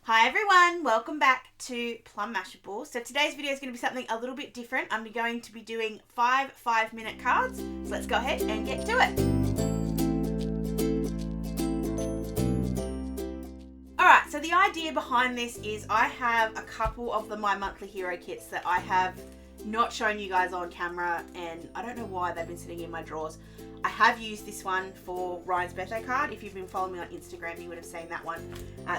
Hi everyone, welcome back to Plum Mashable. So today's video is going to be something a little bit different. I'm going to be doing 5 5-minute cards. So let's go ahead and get to it. Alright, so the idea behind this is I have a couple of the My Monthly Hero kits that I have not shown you guys on camera, and I don't know why they've been sitting in my drawers. I have used this one for Ryan's birthday card. If you've been following me on Instagram, you would have seen that one.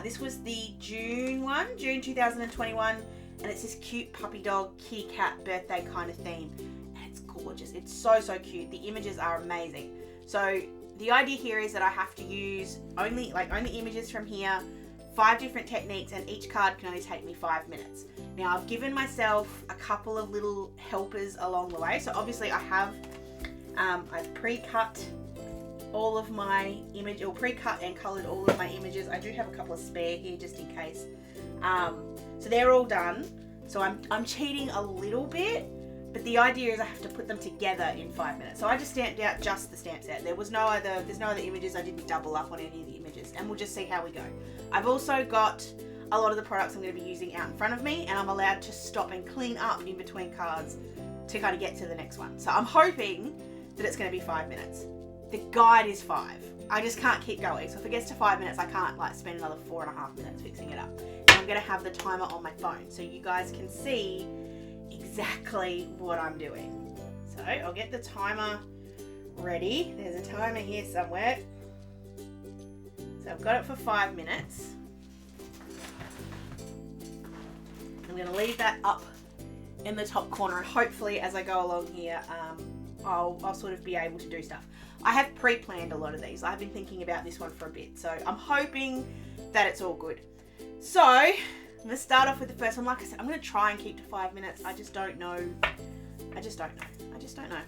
This was the June one, June 2021, and it's this cute puppy dog, kitty cat birthday kind of theme. And it's gorgeous. It's so cute. The images are amazing. So the idea here is that I have to use only images from here, 5 different techniques, and each card can only take me 5 minutes. Now I've given myself a couple of little helpers along the way. So obviously I've pre-cut all of my image, or pre-cut and coloured all of my images. I do have a couple of spare here just in case. So they're all done. So I'm cheating a little bit, but the idea is I have to put them together in 5 minutes. So I just stamped out just the stamp set. There's no other images. I didn't double up on any of the images, and we'll just see how we go. I've also got a lot of the products I'm going to be using out in front of me, and I'm allowed to stop and clean up in between cards to kind of get to the next one. So I'm hoping that it's going to be 5 minutes. The guide is 5. I just can't keep going. So if it gets to 5 minutes, I can't spend another 4.5 minutes fixing it up. And I'm going to have the timer on my phone so you guys can see exactly what I'm doing. So I'll get the timer ready. There's a timer here somewhere. So I've got it for 5 minutes. I'm going to leave that up in the top corner, and hopefully as I go along here, I'll sort of be able to do stuff. I have pre-planned a lot of these. I've been thinking about this one for a bit, so I'm hoping that it's all good. So I'm going to start off with the first one. Like I said, I'm going to try and keep to 5 minutes. I just don't know.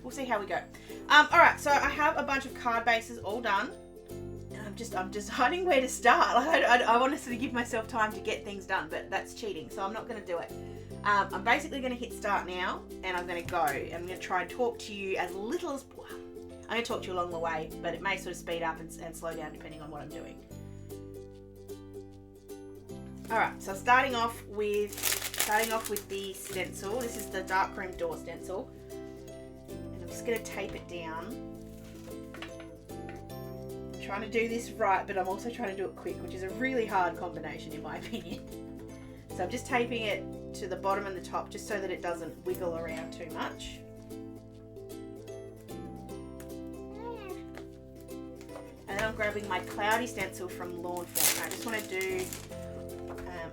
We'll see how we go. Alright, so I have a bunch of card bases all done, and I'm deciding where to start. I want to sort of give myself time to get things done, but that's cheating, so I'm not going to do it. I'm basically going to hit start now, and I'm going to go. I'm going to try and talk to you as little as... I'm going to talk to you along the way, but it may sort of speed up and slow down depending on what I'm doing. Alright, so starting off with the stencil. This is the darkroom door stencil. And I'm just going to tape it down. I'm trying to do this right, but I'm also trying to do it quick, which is a really hard combination in my opinion. So I'm just taping it to the bottom and the top just so that it doesn't wiggle around too much. And then I'm grabbing my cloudy stencil from Lawn Fair. I just want to do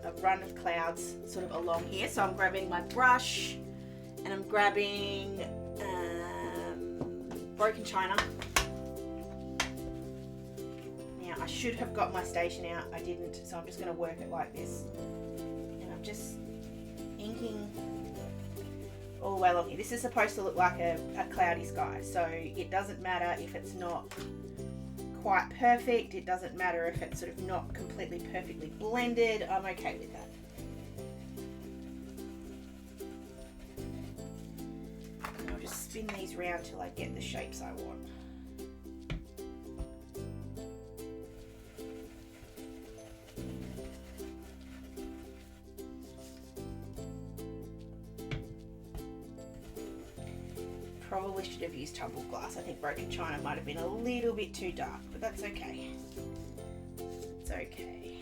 a run of clouds sort of along here. So I'm grabbing my brush, and I'm grabbing broken china. Now I should have got my station out. I didn't, so I'm just going to work it like this. And I'm just inking all the way along here. This is supposed to look like a cloudy sky, so it doesn't matter if it's not quite perfect. It doesn't matter if it's sort of not completely perfectly blended. I'm okay with that. And I'll just spin these round till I get the shapes I want. Probably should have used tumbled glass. I think broken china might have been a little bit too dark, but that's okay. It's okay.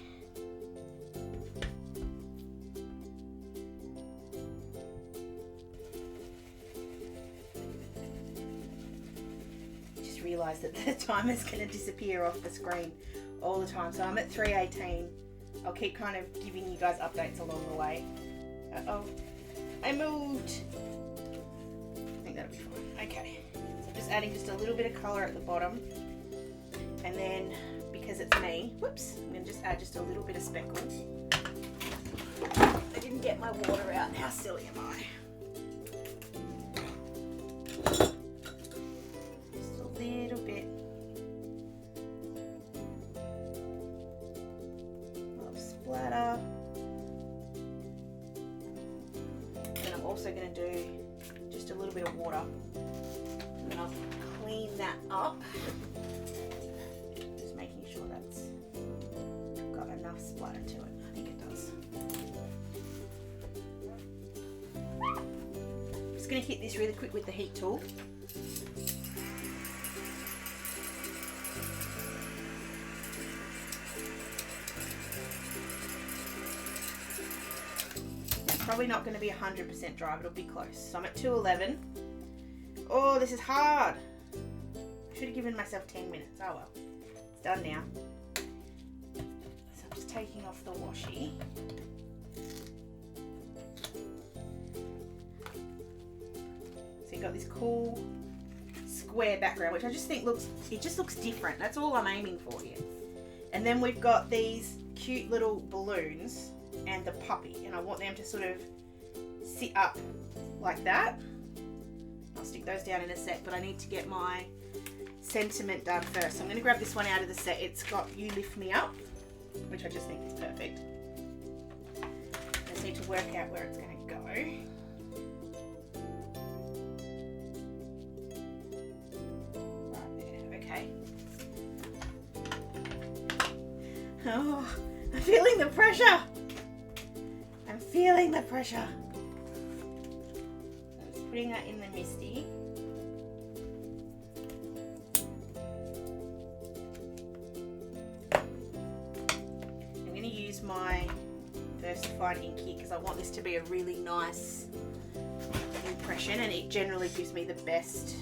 Just realised that the timer's going to disappear off the screen all the time. So I'm at 3:18. I'll keep kind of giving you guys updates along the way. Uh-oh, I moved. That'll be fine. Okay, so I'm just adding just a little bit of colour at the bottom, and then because it's me, whoops, I'm going to just add just a little bit of speckle. I didn't get my water out. How silly am I? Just a little bit of splatter, and I'm also going to do just a little bit of water, and then I'll clean that up, just making sure that's got enough splatter to it. I think it does. just going to hit this really quick with the heat tool. Probably not going to be 100% dry, but it'll be close. So I'm at 211. Oh, this is hard. I should have given myself 10 minutes. Oh well. It's done now. So I'm just taking off the washi. So you've got this cool square background, which I just think looks different. That's all I'm aiming for here. And then we've got these cute little balloons and the puppy, and I want them to sort of sit up like that. I'll stick those down in a sec, but I need to get my sentiment done first. So I'm going to grab this one out of the set. It's got You Lift Me Up, which I just think is perfect. I just need to work out where it's going to go. Right there, okay. Oh, I'm feeling the pressure. I'm feeling the pressure. I'm just putting that in the Misti. I'm going to use my Versafine ink here because I want this to be a really nice impression, and it generally gives me the best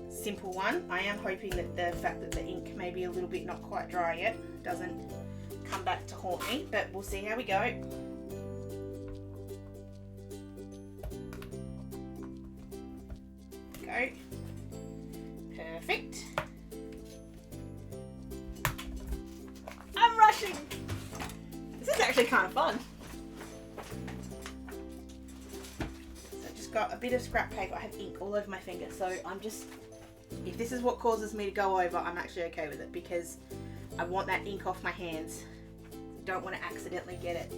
simple one. I am hoping that the fact that the ink may be a little bit not quite dry yet doesn't come back to haunt me, but we'll see how we go. Go. Perfect. I'm rushing. This is actually kind of fun. So I've just got a bit of scrap paper. I have ink all over my finger, so I'm just, if this is what causes me to go over, I'm actually okay with it because I want that ink off my hands. Don't want to accidentally get it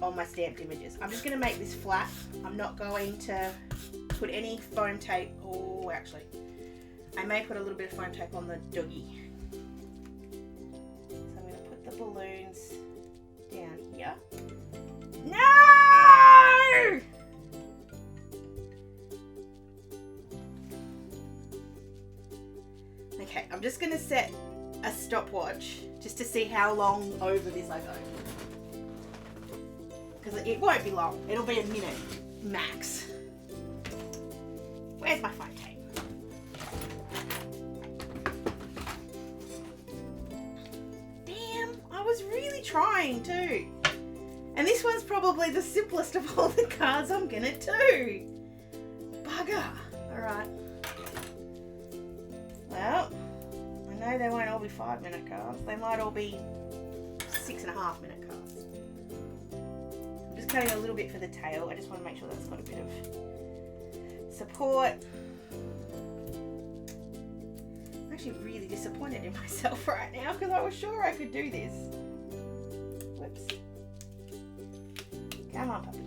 on my stamped images. I'm just going to make this flat. I'm not going to put any foam tape. Oh, actually, I may put a little bit of foam tape on the doggy. So I'm going to put the balloons down here. No! Okay, I'm just going to set a stopwatch just to see how long over this I go. Because it won't be long. It'll be a minute max. Where's my foam tape? Damn, I was really trying too. And this one's probably the simplest of all the cards I'm gonna do. Bugger. Alright. Well, I know they won't all be 5-minute cards. They might all be 6.5-minute cards. I'm just cutting a little bit for the tail. I just want to make sure that's got a bit of support. I'm actually really disappointed in myself right now because I was sure I could do this. Whoops. Come on, puppy.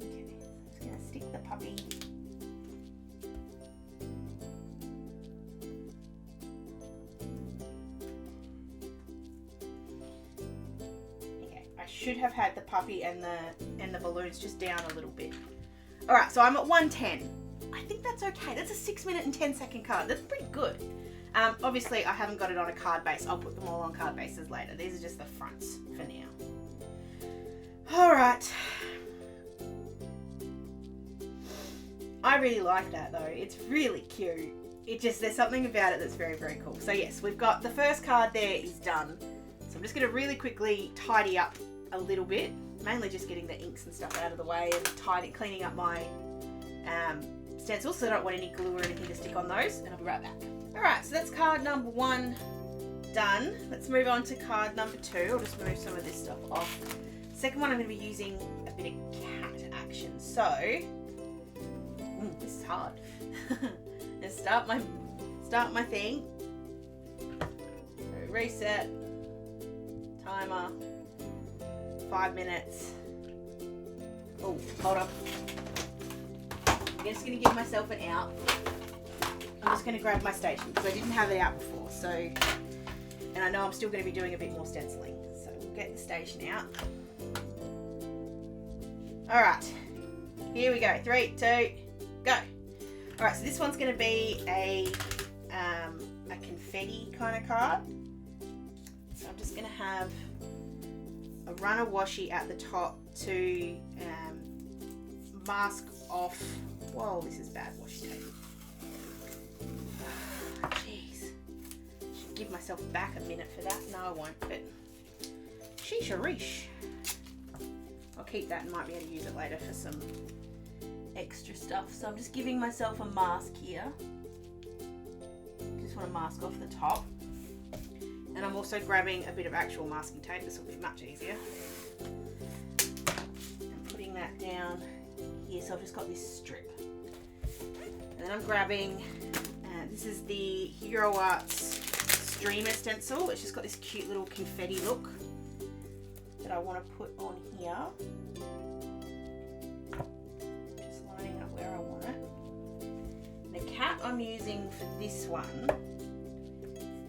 Okay, I'm just going to stick the puppy. Should have had the puppy and the balloons just down a little bit. All right, so I'm at 110. I think that's okay. That's a 6-minute and 10-second card. That's pretty good. Obviously, I haven't got it on a card base. I'll put them all on card bases later. These are just the fronts for now. All right. I really like that though. It's really cute. There's something about it that's very, very cool. So yes, we've got the first card there is done. So I'm just going to really quickly tidy up a little bit, mainly just getting the inks and stuff out of the way and cleaning up my stencils so I don't want any glue or anything to stick on those, and I'll be right back. Alright, so that's card number 1 done. Let's move on to card number 2. I'll just move some of this stuff off. Second one I'm going to be using a bit of cat action, so this is hard. Let's start my thing. So reset, timer, 5 minutes. Oh, hold up. I'm just going to give myself an out. I'm just going to grab my station because I didn't have it out before. So, and I know I'm still going to be doing a bit more stenciling. So we'll get the station out. All right, here we go. 3, 2, go. All right, so this one's going to be a confetti kind of card. So I'm just going to have a run of washi at the top to mask off. Whoa, this is bad washi tape. Jeez. Should give myself back a minute for that. No, I won't, but sheesh-a-reesh. I'll keep that and might be able to use it later for some extra stuff. So I'm just giving myself a mask here. Just want to mask off the top. And I'm also grabbing a bit of actual masking tape. This will be much easier. And putting that down here. So I've just got this strip. And then I'm grabbing, this is the Hero Arts Streamer stencil. It's just got this cute little confetti look that I want to put on here. Just lining up where I want it. The cat I'm using for this one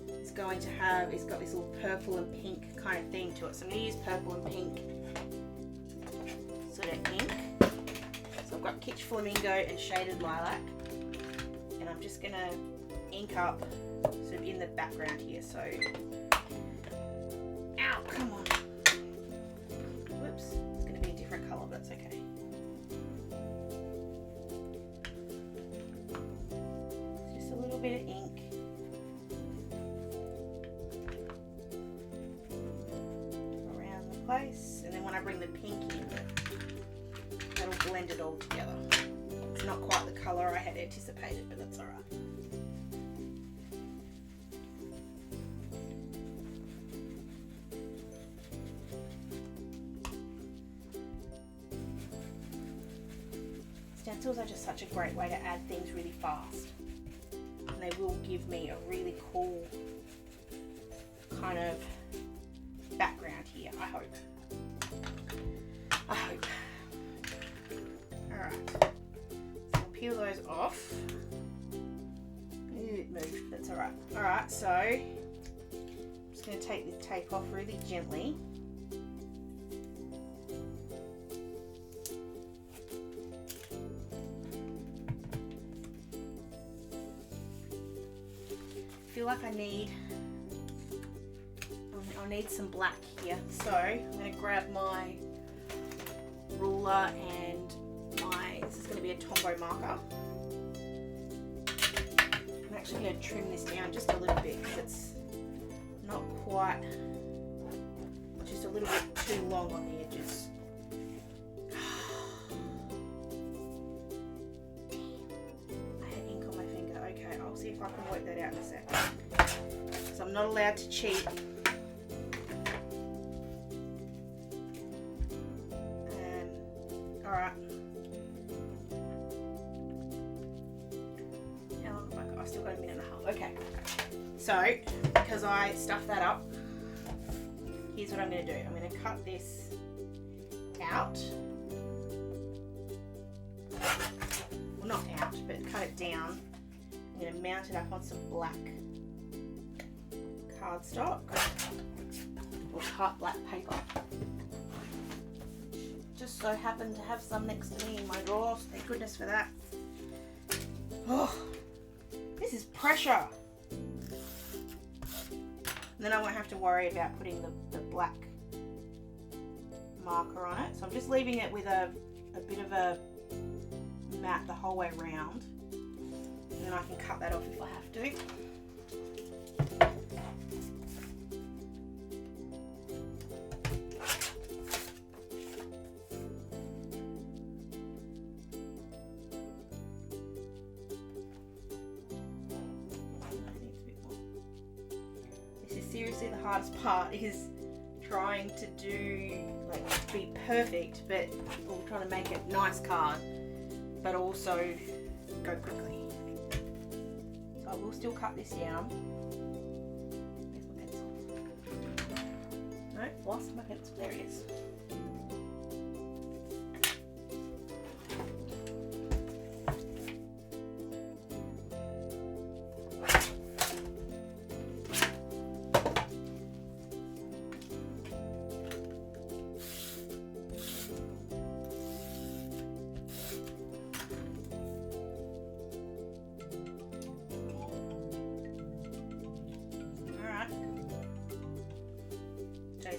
is going to have, it's got this little purple and pink kind of theme to it. So I'm going to use purple and pink sort of ink. So I've got Kitsch Flamingo and Shaded Lilac. And I'm just going to ink up sort of in the background here. So, ow, come on. Whoops, it's going to be a different colour, but that's okay. Just a little bit of ink. Around the place. And then when I bring the pink in, that'll blend it all together. It's not quite the colour I had anticipated, but that's alright. Stencils are just such a great way to add things really fast. And they will give me a really cool kind of background here, I hope. Alright. Peel those off. It moved, that's alright. Alright, so I'm just going to take this tape off really gently. I feel like I need some black here. So I'm going to grab my ruler and this is going to be a Tombow marker. I'm actually going to trim this down just a little bit because it's not quite, just a little bit too long on the edges. I had ink on my finger. Okay, I'll see if I can work that out in a sec. So I'm not allowed to cheat. Alright. I've still got a minute and a half. Okay. So, because I stuffed that up, here's what I'm going to do. I'm going to cut this out. Well, not out, but cut it down. I'm going to mount it up on some black cardstock or tart black paper. Just so happen to have some next to me in my drawer. Thank goodness for that. Oh, this is pressure. And then I won't have to worry about putting the black marker on it. So I'm just leaving it with a bit of a mat the whole way around. And then I can cut that off if I have to. Seriously, the hardest part is trying to do, like, be perfect, but or trying to make a nice card, but also go quickly. So I will still cut this down. Where's my pencil? No, lost my pencil. There it is.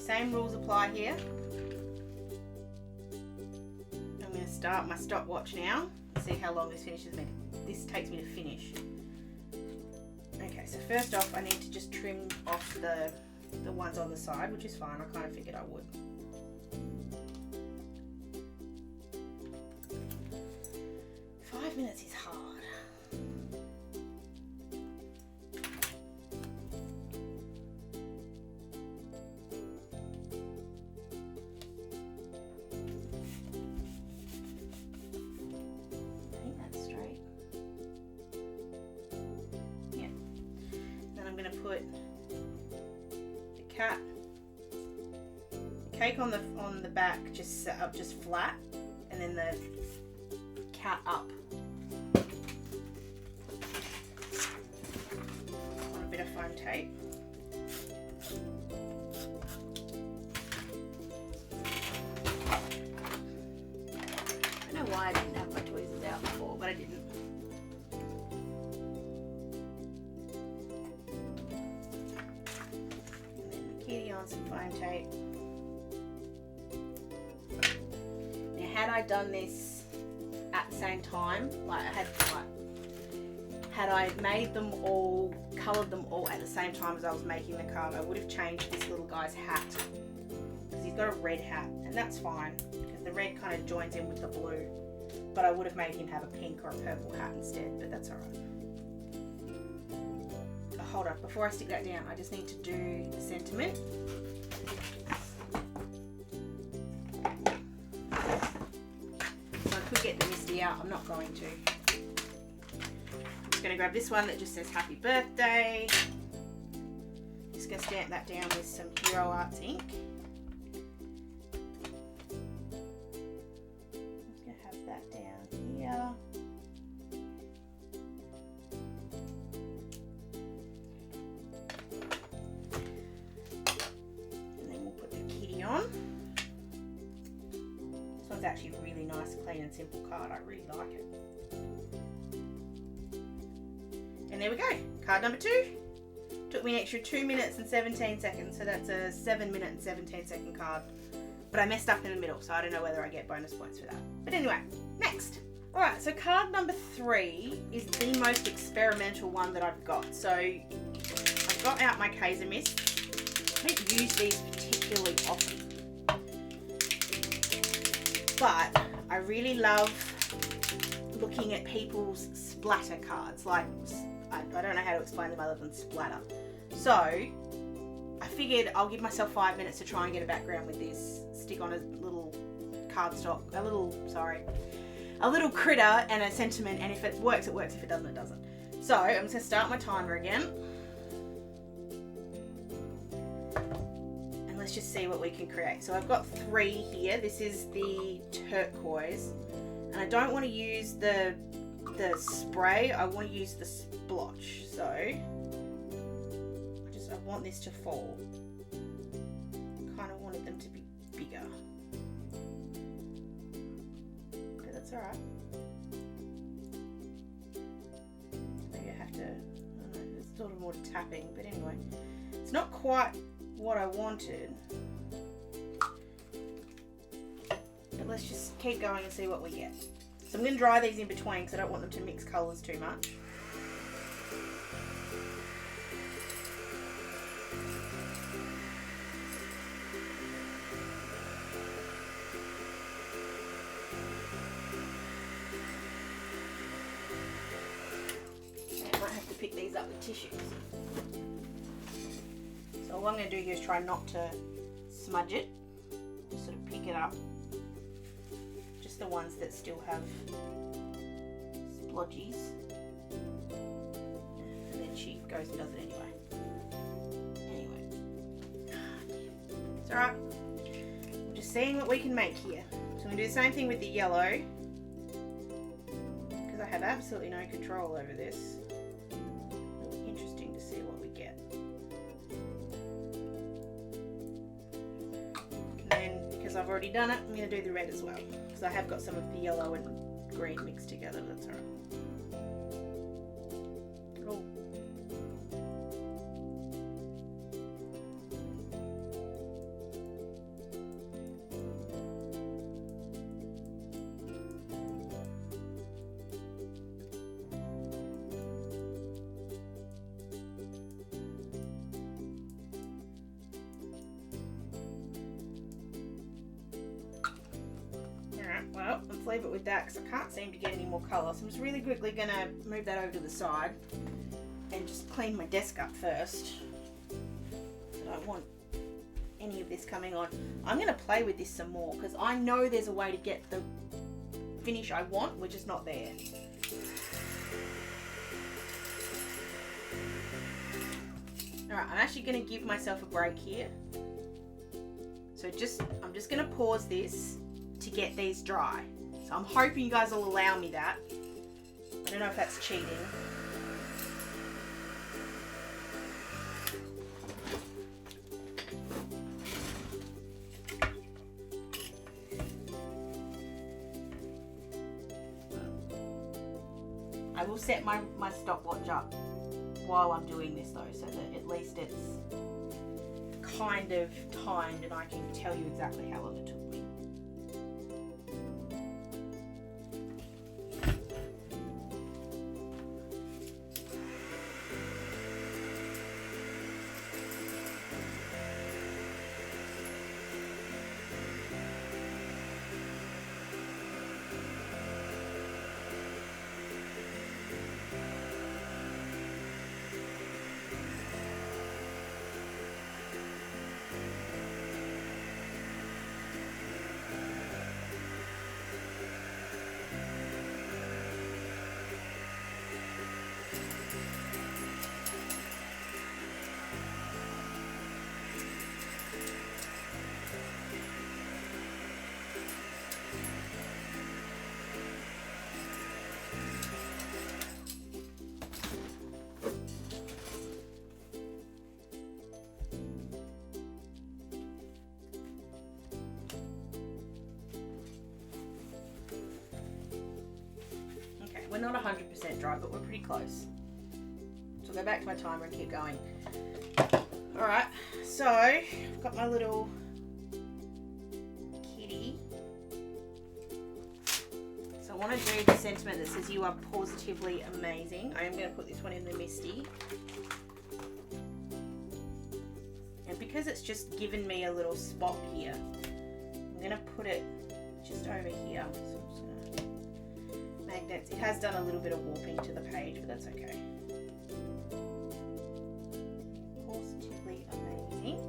same rules apply here. I'm going to start my stopwatch now. See how long this finishes me. This takes me to finish. Okay, so first off, I need to just trim off the ones on the side, which is fine. I kind of figured I would. 5 minutes is hard. I think that's straight. Yeah. Then I'm going to put the cat, the cake on the back, just set up just flat, and then the cat up. On a bit of foam tape. I don't know why I didn't have my tweezers out before, but I didn't. And then the kitty on some foam tape. Now, had I done this at the same time, like had I made them all, coloured them all at the same time as I was making the card, I would have changed this little guy's hat, because he's got a red hat, and that's fine because the red kind of joins in with the blue, but I would have made him have a pink or a purple hat instead, but that's alright. Oh, hold on, before I stick that down, I just need to do the sentiment. Get the Misti out. I'm not going to. I'm just going to grab this one that just says happy birthday. Just going to stamp that down with some Hero Arts ink. I'm just going to have that down here. And then we'll put the kitty on. This one's actually really nice, clean and simple card. I really like it. And there we go. Card number 2. Took me an extra 2 minutes and 17 seconds. So that's a 7-minute and 17-second card. But I messed up in the middle, so I don't know whether I get bonus points for that. But anyway, next. Alright, so card number 3 is the most experimental one that I've got. So I've got out my Kaiser Mist. I don't use these particularly often, but I really love looking at people's splatter cards. Like, I don't know how to explain them other than splatter. So I figured I'll give myself 5 minutes to try and get a background with this. Stick on a little cardstock, a little critter and a sentiment, and if it works, it works. If it doesn't, it doesn't. So I'm just gonna start my timer again. And let's just see what we can create. So I've got 3 here. This is the turquoise. And I don't want to use the spray, I want to use the splotch. So I want this to fall. Kind of wanted them to be bigger. But that's alright. Maybe I have to, I don't know, it's sort of more tapping, but anyway. It's not quite what I wanted. But let's just keep going and see what we get. So I'm going to dry these in between because I don't want them to mix colours too much. I might have to pick these up with tissues. So all I'm going to do here is try not to smudge it. Just sort of pick it up. The ones that still have splodgies, and then she goes and does it anyway. It's alright. We're just seeing what we can make here. So I'm going to do the same thing with the yellow, because I have absolutely no control over this. It'll be interesting to see what we get. And then, because I've already done it, I'm going to do the red as well. I have got some of the yellow and green mixed together, that's alright. Oh. let's leave it with that because I can't seem to get any more colour. So I'm just really quickly going to move that over to the side and just clean my desk up first. I don't want any of this coming on. I'm going to play with this some more because I know there's a way to get the finish I want, which is not there. Alright, I'm actually going to give myself a break here. So I'm just going to pause this to get these dry. So I'm hoping you guys will allow me that. I don't know if that's cheating. I will set my stopwatch up while I'm doing this though, so that at least it's kind of timed and I can tell you exactly how long it took me. We're not 100% dry, but we're pretty close. So I'll go back to my timer and keep going. Alright, so I've got my little kitty. So I want to do the sentiment that says you are positively amazing. I am going to put this one in the Misti. And because it's just given me a little spot here, I'm going to put it just over here. So I'm just gonna magnets. It has done a little bit of warping to the page, but that's okay. Positively amazing.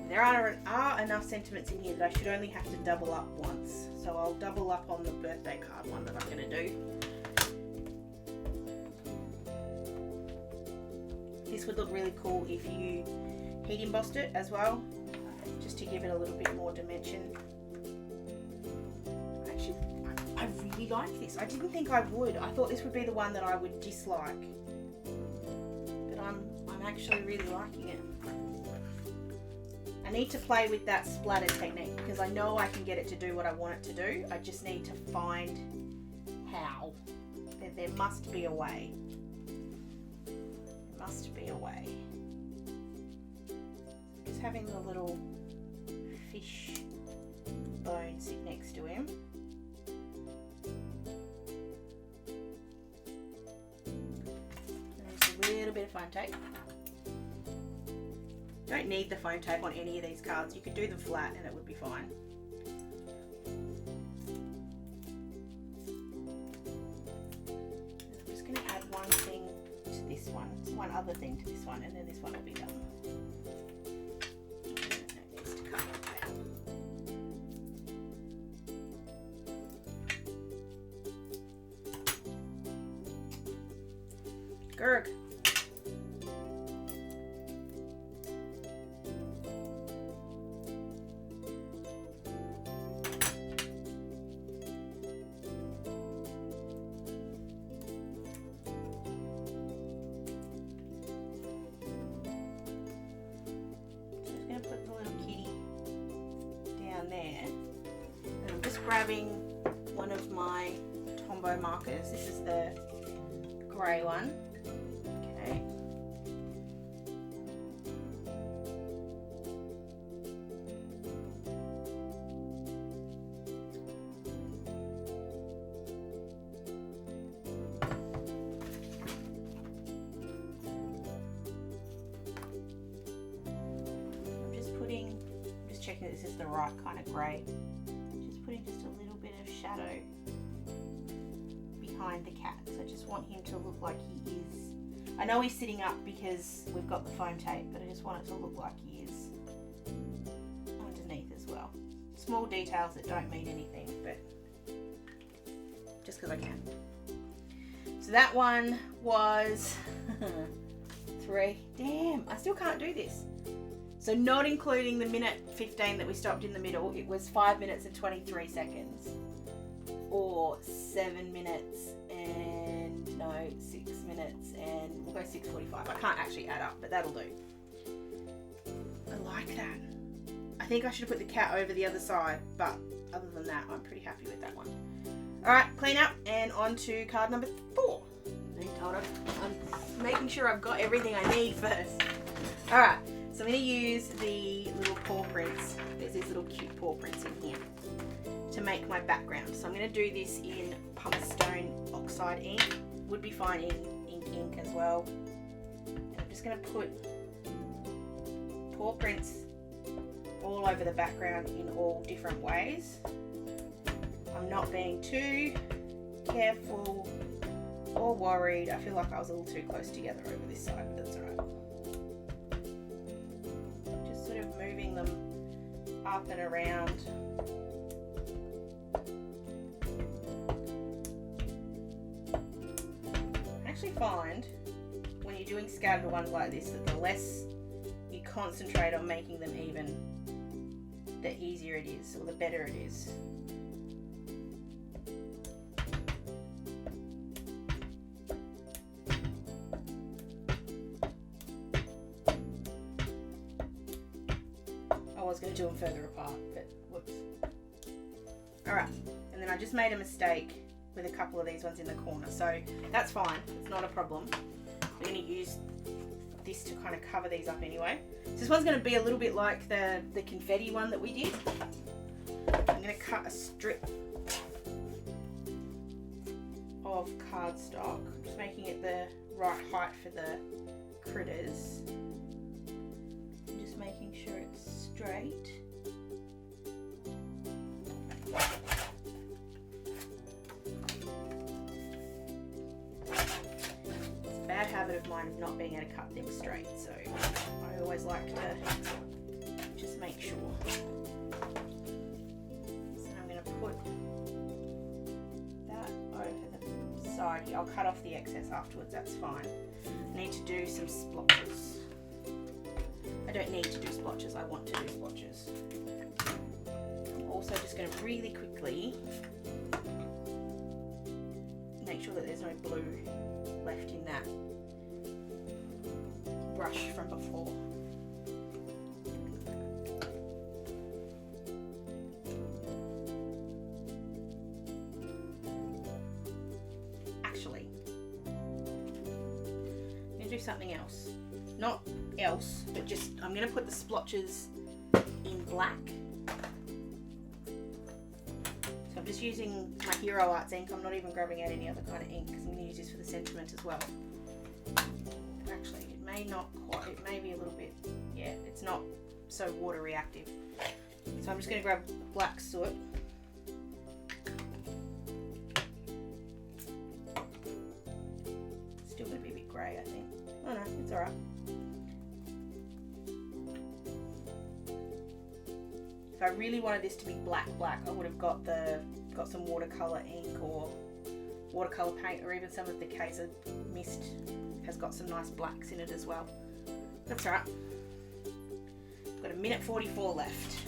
There are enough sentiments in here that I should only have to double up once. So I'll double up on the birthday card one that I'm going to do. This would look really cool if you heat embossed it as well, just to give it a little bit more dimension. I really like this. I didn't think I would. I thought this would be the one that I would dislike. But I'm actually really liking it. I need to play with that splatter technique because I know I can get it to do what I want it to do. I just need to find how. There must be a way. There must be a way. Just having the little fish bone sit next to him. A little bit of foam tape. Don't need the foam tape on any of these cards. You could do them flat and it would be fine. I'm just going to add one thing to this one, one other thing to this one, and then this one will be done. That needs to come okay. Gurg. Grabbing one of my Tombow markers. This is the grey one. Okay. I'm just checking that this is the right kind of grey. just a little bit of shadow behind the cat. So I just want him to look like he is. I know he's sitting up because we've got the foam tape, but I just want it to look like he is underneath as well. Small details that don't mean anything, but just because I can. So that one was 3. Damn, I still can't do this. So not including the minute 15 that we stopped in the middle, it was 5 minutes and 23 seconds. Or 7 minutes and, no, 6 minutes and we'll go 6:45. I can't actually add up, but that'll do. I like that. I think I should have put the cat over the other side, but other than that, I'm pretty happy with that one. Alright, clean up and on to card number 4. Hold on. I'm making sure I've got everything I need first. Alright, so I'm going to use the little paw prints. There's these little cute paw prints in here to make my background. So I'm going to do this in pumice stone oxide ink. Would be fine in ink as well. And I'm just going to put paw prints all over the background in all different ways. I'm not being too careful or worried. I feel like I was a little too close together over this side, but that's alright. Just sort of moving them up and around. I actually find when you're doing scattered ones like this that the less you concentrate on making them even, the easier it is, or the better it is. I was going to do them further apart, but whoops. Alright, and then I just made a mistake with a couple of these ones in the corner, so that's fine, it's not a problem. We're going to use this to kind of cover these up anyway. So this one's going to be a little bit like the confetti one that we did. I'm going to cut a strip of cardstock, just making it the right height for the critters. And just making sure it's straight. Bad habit of mine of not being able to cut things straight, so I always like to just make sure. So I'm going to put that over the side here. I'll cut off the excess afterwards, that's fine. I need to do some splotches. I don't need to do splotches, I want to do splotches. I'm also just going to really quickly make sure that there's no blue left in that brush from before. Actually, I'm going to do something else. Not else, but just I'm going to put the splotches in black. So I'm just using my Hero Arts ink. I'm not even grabbing out any other kind of ink because I'm going to use this for the sentiment as well. Actually, it may not quite, it may be a little bit, yeah, it's not so water reactive. So I'm just going to grab black soot. Still going to be a bit grey, I think. Oh no, it's alright. If I really wanted this to be black, I would have got some watercolour ink or watercolour paint, or even some of the case of Mist has got some nice blacks in it as well. That's alright. Got a minute 44 left.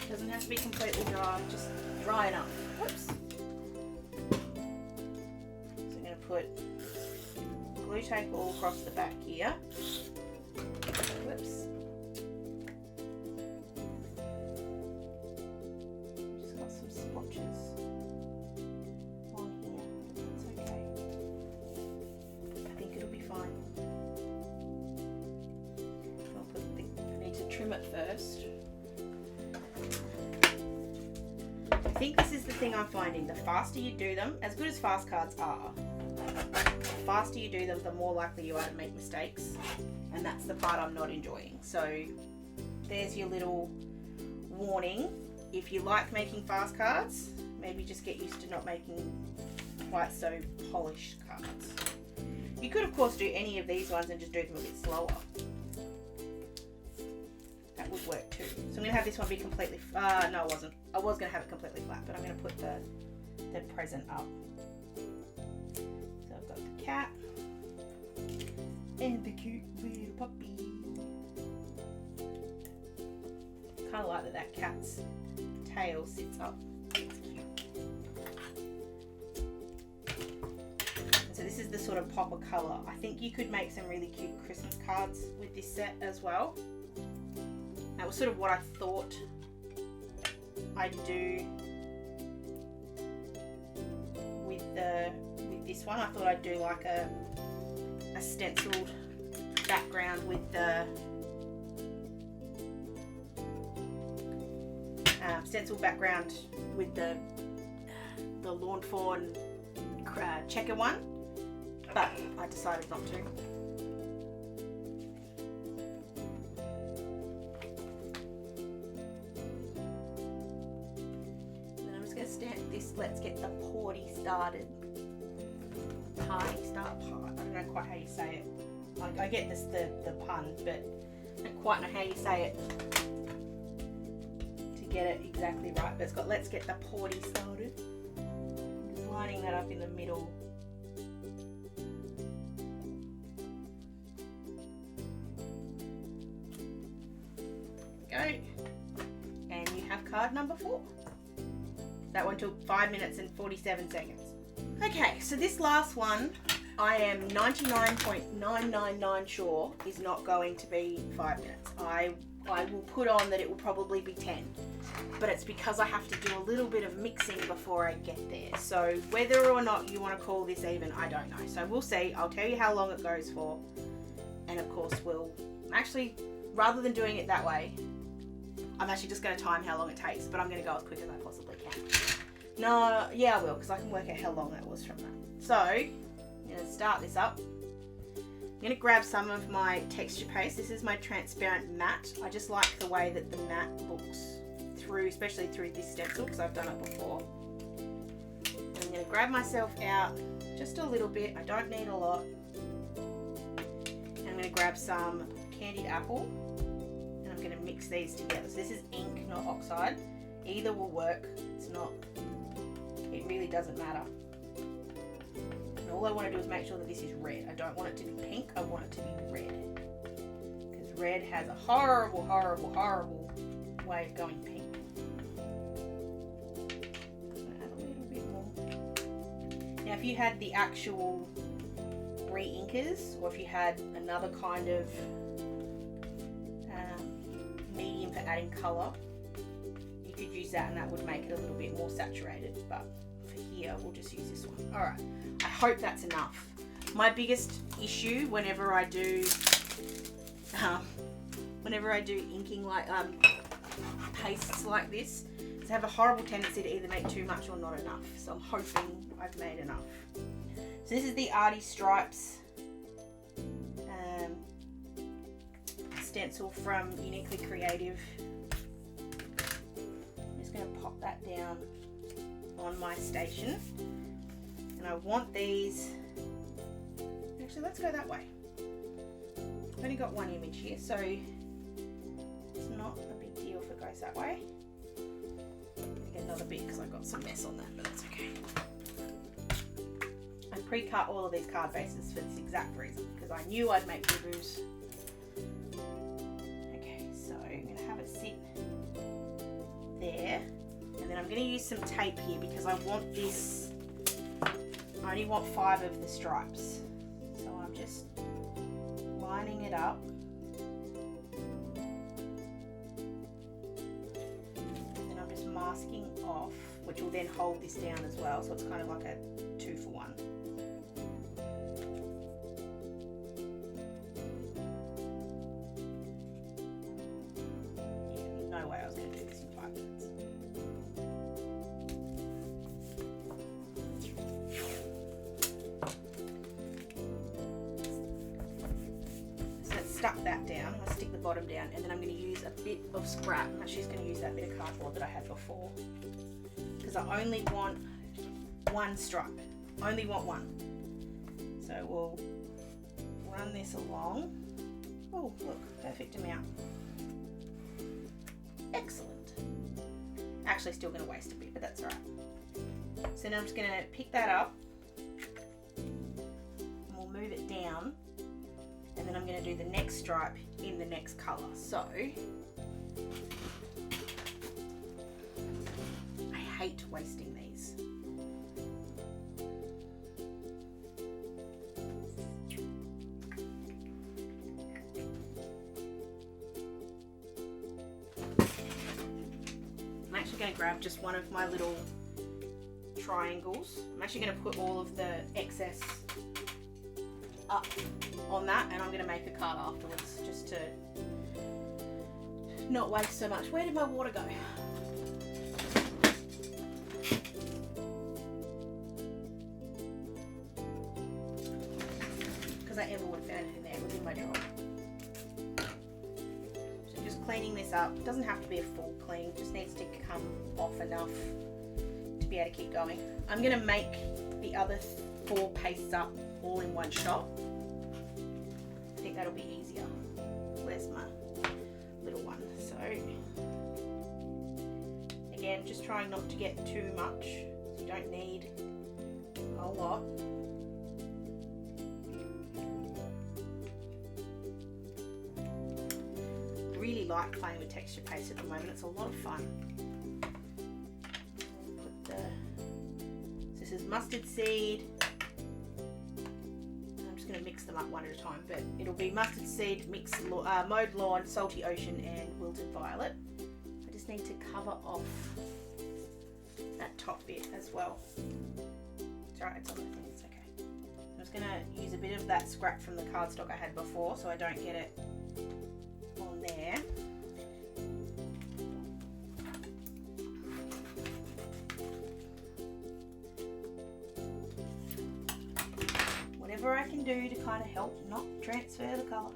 Doesn't have to be completely dry, just dry enough. Whoops. So I'm going to put glue tape all across the back here. Whoops. Just got some splotches on here. It's okay. I think it'll be fine. I need to trim it first. I think this is the thing I'm finding. The faster you do them, as good as fast cards are, the faster you do them, the more likely you are to make mistakes. And that's the part I'm not enjoying. So there's your little warning. If you like making fast cards, maybe just get used to not making quite so polished cards. You could, of course, do any of these ones and just do them a bit slower. That would work too. So I'm going to have this one be completely, no I wasn't. I was going to have it completely flat, but I'm going to put the present up. So I've got the cat and the cute little puppy. Kind of like that cat's tail sits up. It's cute. So this is the sort of pop of colour. I think you could make some really cute Christmas cards with this set as well. That was sort of what I thought I'd do with this one. I thought I'd do like a stenciled background with the lawn fawn checker one, but I decided not to. Then I'm just going to stamp this. Let's get the party started. Party start part. I don't know quite how you say it. I get this the pun, but I don't quite know how you say it to get it exactly right. But it's got let's get the party started. I'm just lining that up in the middle. Go. And you have card number 4. That one took 5 minutes and 47 seconds. Okay, so this last one, I am 99.999 sure is not going to be 5 minutes. I will put on that it will probably be 10, but it's because I have to do a little bit of mixing before I get there. So whether or not you want to call this even, I don't know. So we'll see. I'll tell you how long it goes for, and of course we'll actually, rather than doing it that way, I'm actually just going to time how long it takes, but I'm going to go as quick as I possibly can. No, yeah I will, because I can work out how long that was from that. So, I'm going to start this up. I'm going to grab some of my texture paste. This is my transparent matte. I just like the way that the matte looks through, especially through this stencil, because I've done it before. And I'm going to grab myself out just a little bit. I don't need a lot. And I'm going to grab some candied apple. And I'm going to mix these together. So this is ink, not oxide. Either will work. It's not, it really doesn't matter. And all I want to do is make sure that this is red. I don't want it to be pink, I want it to be red. Because red has a horrible, horrible, horrible way of going pink. I'm going to add a little bit more. Now if you had the actual re-inkers, or if you had another kind of medium for adding colour, you could use that and that would make it a little bit more saturated, but for here we'll just use this one. Alright, I hope that's enough. My biggest issue whenever I do inking like pastes like this is I have a horrible tendency to either make too much or not enough, so I'm hoping I've made enough. So this is the Artie Stripes stencil from Uniquely Creative. I'm just going to pop that down on my station, and I want these, actually let's go that way. I've only got one image here, so it's not a big deal if it goes that way. Get another bit because I got some mess on that, but that's okay. I pre-cut all of these card bases for this exact reason, because I knew I'd make boo-boos. There, and then I'm going to use some tape here because I want this, I only want 5 of the stripes, so I'm just lining it up, and I'm just masking off, which will then hold this down as well, so it's kind of like a 2-for-1. No way I was going to do this in 5 minutes. that down. I'll stick the bottom down, and then I'm going to use a bit of scrap. I'm actually just going to use that bit of cardboard that I had before, because I only want one stripe. Only want one. So we'll run this along. Oh, look, perfect amount. Excellent. Actually, still going to waste a bit, but that's all right. So now I'm just going to pick that up, and we'll move it down, and then I'm going to do the next stripe in the next colour. So I hate wasting these. I'm actually going to grab just one of my little triangles. I'm actually going to put all of the excess up on that, and I'm going to make a card afterwards just to not waste so much. Where did my water go? Because I ever would have found it in there. It was in my drawer. So just cleaning this up. It doesn't have to be a full clean, it just needs to come off enough to be able to keep going. I'm going to make the other 4 pastes up all in one shot. I think that'll be easier. Where's my little one? So again, just trying not to get too much. You don't need a lot. I really like playing with texture paste at the moment. It's a lot of fun. This is mustard seed. I'm just going to mix them up one at a time, but it'll be mustard seed, mowed lawn, salty ocean, and wilted violet. I just need to cover off that top bit as well. It's alright, it's on the thing, it's okay. I'm just going to use a bit of that scrap from the cardstock I had before so I don't get it on there. Whatever I can do to kind of help not transfer the colour.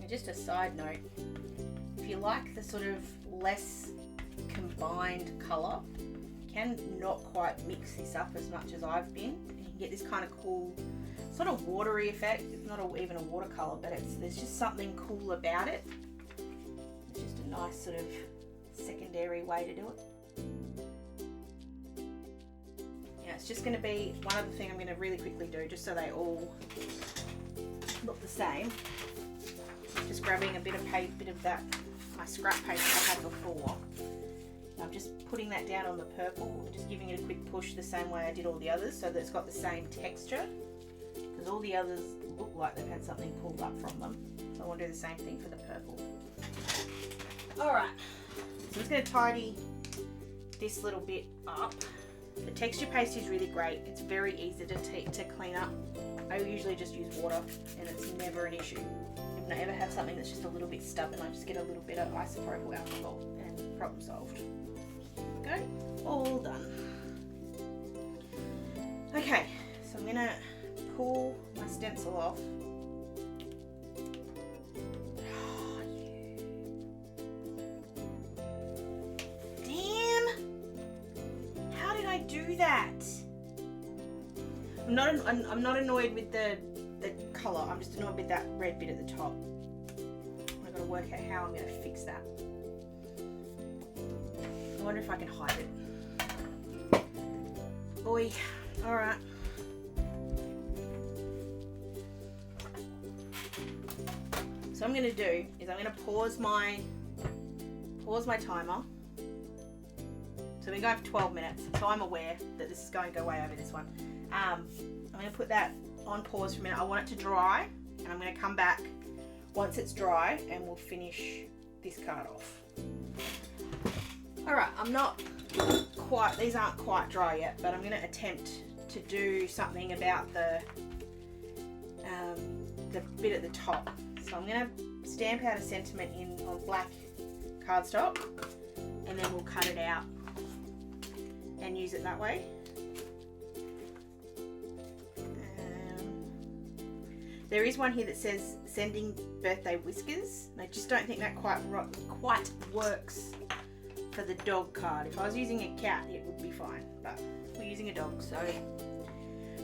Just a side note, if you like the sort of less combined colour, you can not quite mix this up as much as I've been. You can get this kind of cool sort of watery effect. It's not even a watercolour, but there's just something cool about it. It's just a nice sort of secondary way to do it. Yeah, it's just going to be one other thing I'm going to really quickly do just so they all look the same. Just grabbing a bit of that, my scrap paste I had before. I'm just putting that down on the purple, just giving it a quick push the same way I did all the others so that it's got the same texture, because all the others look like they've had something pulled up from them. So I want to do the same thing for the purple. Alright, so I'm just going to tidy this little bit up. The texture paste is really great. It's very easy to clean up. I usually just use water and it's never an issue. If I ever have something that's just a little bit stubborn, I just get a little bit of isopropyl alcohol and problem solved. Go, all done. Okay, so I'm going to pull my stencil off. Damn! How did I do that? I'm not annoyed with the colour, I'm just annoyed with that red bit at the top. work out how I'm going to fix that. I wonder if I can hide it. Oi, alright. So what I'm going to do is I'm going to pause my timer. So we're going for 12 minutes, so I'm aware that this is going to go way over this one. I'm going to put that on pause for a minute. I want it to dry, and I'm going to come back once it's dry and we'll finish this card off. Alright, these aren't quite dry yet, but I'm going to attempt to do something about the bit at the top. So I'm going to stamp out a sentiment on black cardstock, and then we'll cut it out and use it that way. There is one here that says sending birthday whiskers, and I just don't think that quite works for the dog card. If I was using a cat, it would be fine, but we're using a dog, so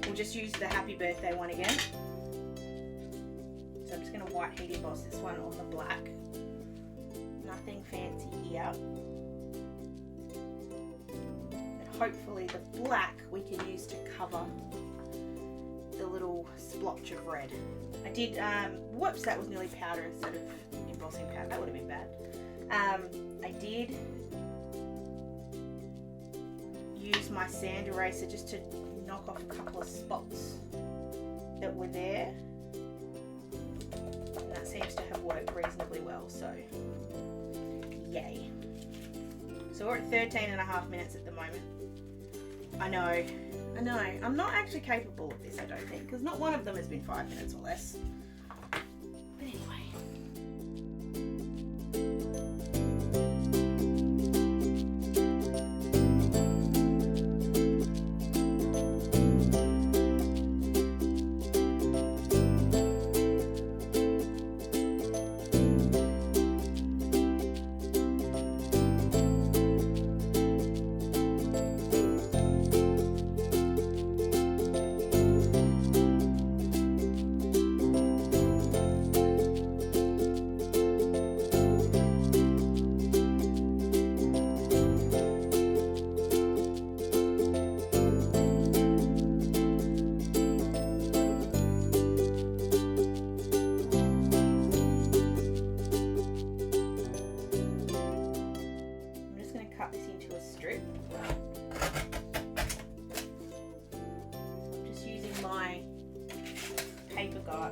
we'll just use the happy birthday one again. So I'm just going to white heat emboss this one on the black. Nothing fancy here. And hopefully the black we can use to cover the little splotch of red. I did, whoops, that was nearly powder instead of embossing powder. That would have been bad. I did use my sand eraser just to knock off a couple of spots that were there. And that seems to have worked reasonably well, so yay. So we're at 13.5 minutes at the moment. I know. I'm not actually capable of this, I don't think, because not one of them has been 5 minutes or less. But anyway.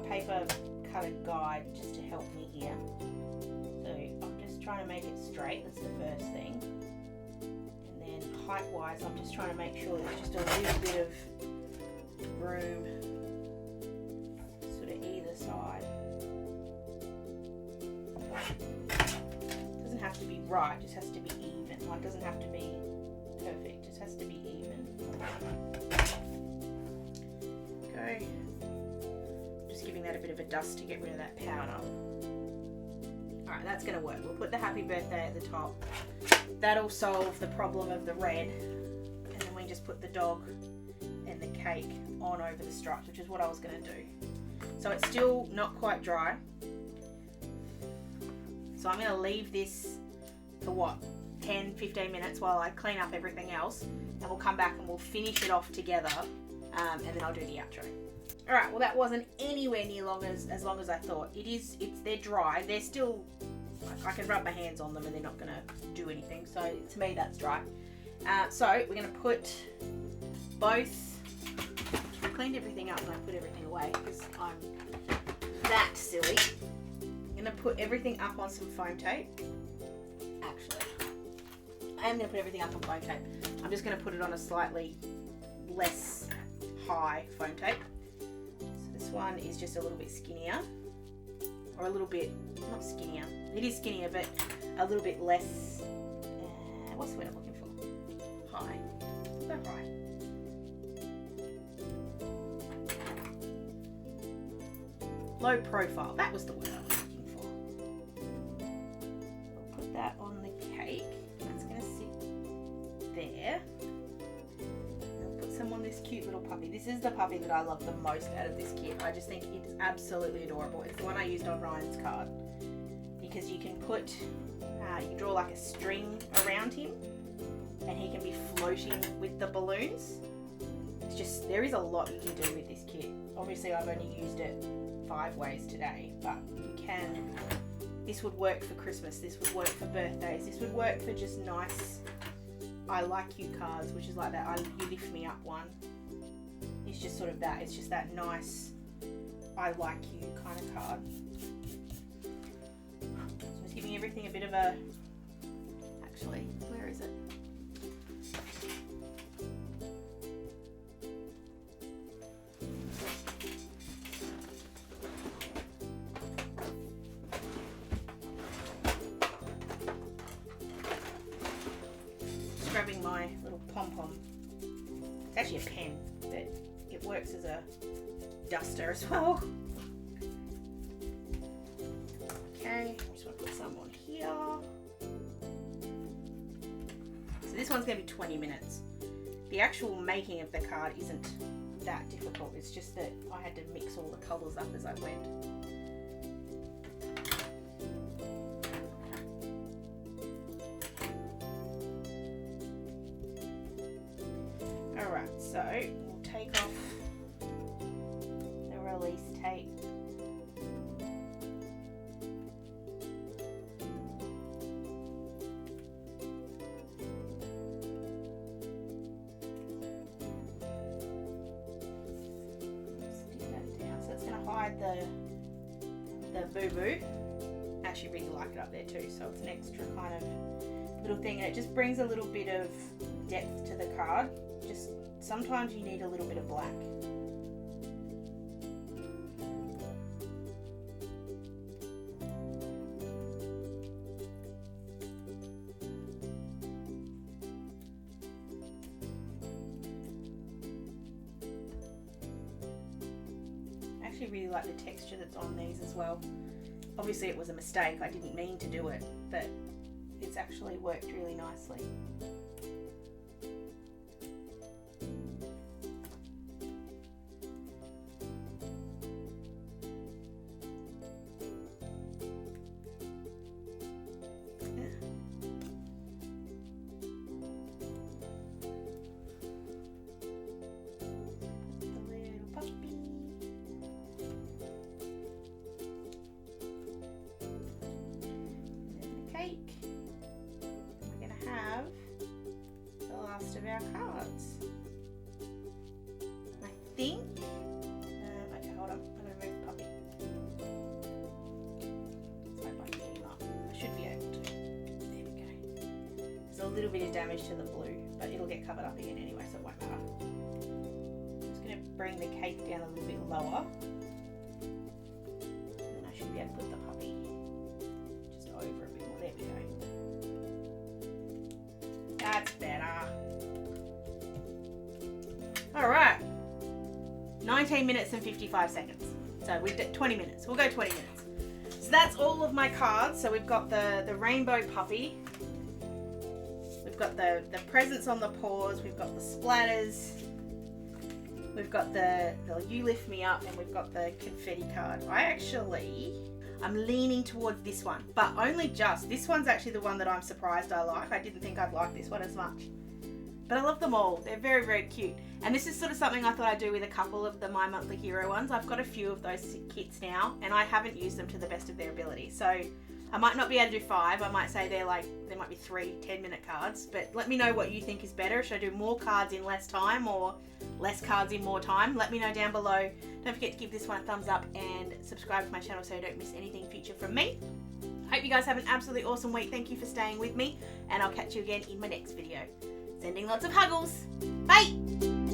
Paper cutter guide just to help me here. So I'm just trying to make it straight, that's the first thing. And then height wise, I'm just trying to make sure there's just a little bit of room sort of either side. It doesn't have to be right, it just has to be even. Like, it doesn't have to be perfect, it just has to be even. Okay. Giving that a bit of a dust to get rid of that powder. Alright, that's going to work. We'll put the happy birthday at the top. That'll solve the problem of the red. And then we just put the dog and the cake on over the stripes, which is what I was going to do. So it's still not quite dry. So I'm going to leave this for what? 10-15 minutes while I clean up everything else. And we'll come back and we'll finish it off together. And then I'll do the outro. Alright, well that wasn't anywhere near as long as I thought. They're dry. They're still, like, I can rub my hands on them and they're not going to do anything. So to me that's dry. So we're going to put both, I cleaned everything up and I put everything away because I'm that silly. I'm going to put everything up on some foam tape. Actually, I am going to put everything up on foam tape. I'm just going to put it on a slightly less high foam tape. This one is just a little bit skinnier, or a little bit, not skinnier, it is skinnier, but a little bit less, what's the word I'm looking for? High. Is that right? Low profile, that was the word I was looking for. I'll put that on the cake, that's going to sit there. On this cute little puppy. This is the puppy that I love the most out of this kit. I just think it is absolutely adorable. It's the one I used on Ryan's card because because you can put, you can draw like a string around him and he can be floating with the balloons. It's just, there is a lot you can do with this kit. Obviously I've only used it 5 ways today, but you can, this would work for Christmas, this would work for birthdays, this would work for just nice I like you cards, which is like that you lift me up one. It's just sort of that, it's just that nice I like you kind of card. So just giving everything a bit of a, actually, where is it? Just grabbing my little pom-pom. It's actually a pen, but it works as a duster as well. Okay, I just want to put some on here. So this one's going to be 20 minutes. The actual making of the card isn't that difficult. It's just that I had to mix all the colours up as I went. Alright, so we'll take off the release tape. The boo-boo. I actually really like it up there too, so it's an extra kind of little thing, and it just brings a little bit of depth to the card. Just sometimes you need a little bit of black. I actually really like the texture that's on these as well. Obviously it was a mistake, I didn't mean to do it, but it's actually worked really nicely. We're going to have the last of our cards. I think, okay, hold on, I'm going to remove the puppy. Let's hope I can get him up. I should be able to. There we go. There's a little bit of damage to the blue, but it'll get covered up again anyway, so it won't matter. I'm just going to bring the cake down a little bit lower. And I should be able to put the puppy just over a bit more. There we go. That's better. Alright. 19 minutes and 55 seconds. So we've done 20 minutes. We'll go 20 minutes. So that's all of my cards. So we've got the rainbow puppy. We've got the presents on the paws. We've got the splatters. We've got the you lift me up, and we've got the confetti card. I'm leaning towards this one, but only just. This one's actually the one that I'm surprised I like. I didn't think I'd like this one as much. But I love them all. They're very, very cute. And this is sort of something I thought I'd do with a couple of the My Monthly Hero ones. I've got a few of those kits now, and I haven't used them to the best of their ability. So I might not be able to do 5. I might say there might be 3 10-minute cards. But let me know what you think is better. Should I do more cards in less time or less cards in more time? Let me know down below. Don't forget to give this one a thumbs up and subscribe to my channel so you don't miss anything future from me. Hope you guys have an absolutely awesome week. Thank you for staying with me, and I'll catch you again in my next video. Sending lots of huggles. Bye!